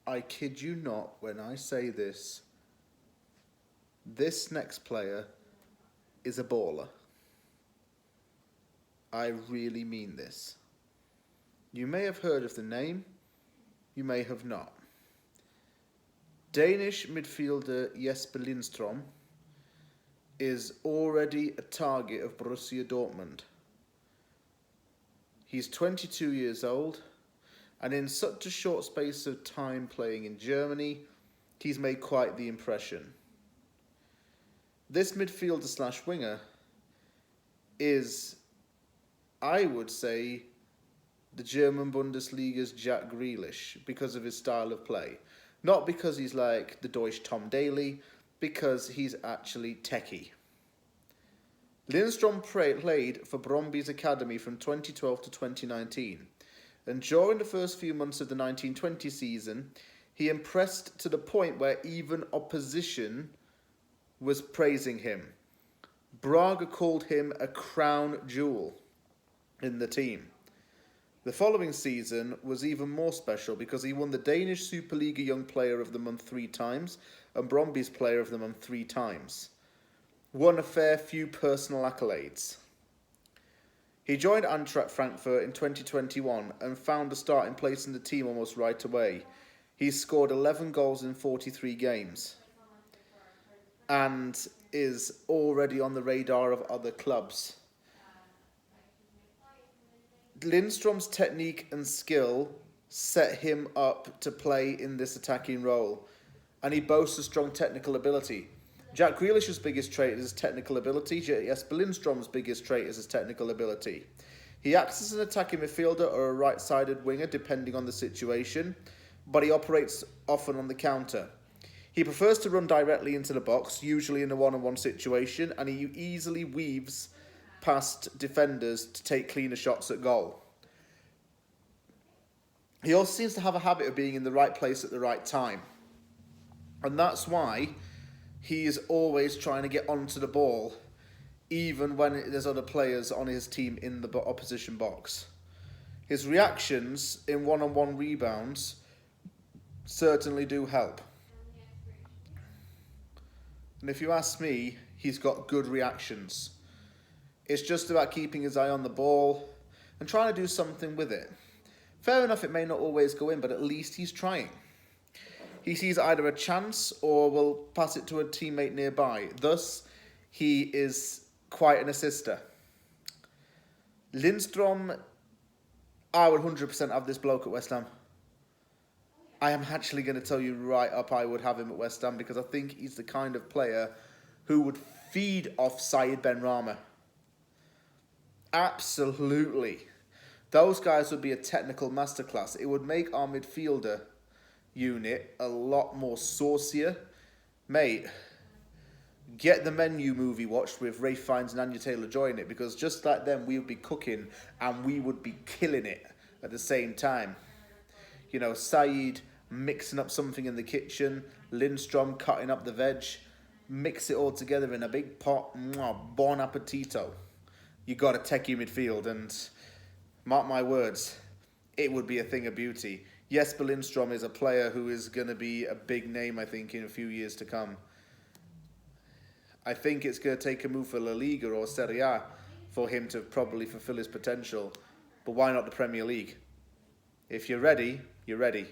I kid you not when I say this. This next player is a baller. I really mean this. You may have heard of the name, you may have not. Danish midfielder Jesper Lindstrøm is already a target of Borussia Dortmund. He's 22 years old, and in such a short space of time playing in Germany, he's made quite the impression. This midfielder slash winger is, I would say, the German Bundesliga's Jack Grealish because of his style of play. Not because he's like the Deutsch Tom Daly, because he's actually techie. Lindstrøm played for Brøndby's academy from 2012 to 2019, and during the first few months of the 1920 season, he impressed to the point where even opposition was praising him. Braga called him a crown jewel in the team. The following season was even more special because he won the Danish Superliga Young Player of the Month 3 times and Brøndby's Player of the Month 3 times. Won a fair few personal accolades. He joined Eintracht Frankfurt in 2021 and found a starting place in the team almost right away. He scored 11 goals in 43 games and is already on the radar of other clubs. Lindstrøm's technique and skill set him up to play in this attacking role, and he boasts a strong technical ability. Jack Grealish's biggest trait is his technical ability. Jesper Lindstrøm's biggest trait is his technical ability. He acts as an attacking midfielder or a right-sided winger depending on the situation, but he operates often on the counter. He prefers to run directly into the box, usually in a one-on-one situation, and he easily weaves past defenders to take cleaner shots at goal. He also seems to have a habit of being in the right place at the right time. And that's why he is always trying to get onto the ball, even when there's other players on his team in the opposition box. His reactions in one-on-one rebounds certainly do help. And if you ask me, he's got good reactions. It's just about keeping his eye on the ball and trying to do something with it. Fair enough, it may not always go in, but at least he's trying. He sees either a chance or will pass it to a teammate nearby. Thus, he is quite an assister. Lindstrøm, I would 100% have this bloke at West Ham. I am actually going to tell you right up I would have him at West Ham because I think he's the kind of player who would feed off Said Benrahma. Absolutely. Those guys would be a technical masterclass. It would make our midfielder unit a lot more saucier. Mate, get the Menu movie watched with Ralph Fiennes and Anya Taylor-Joy in it, because just like them, we would be cooking and we would be killing it at the same time. You know, Said mixing up something in the kitchen, Lindstrøm cutting up the veg, mix it all together in a big pot. Bon appetito. You got a techie midfield, and mark my words, it would be a thing of beauty. Jesper Lindstrøm is a player who is going to be a big name, I think, in a few years to come. I think it's going to take a move for La Liga or Serie A for him to probably fulfill his potential. But why not the Premier League? If you're ready, you're ready.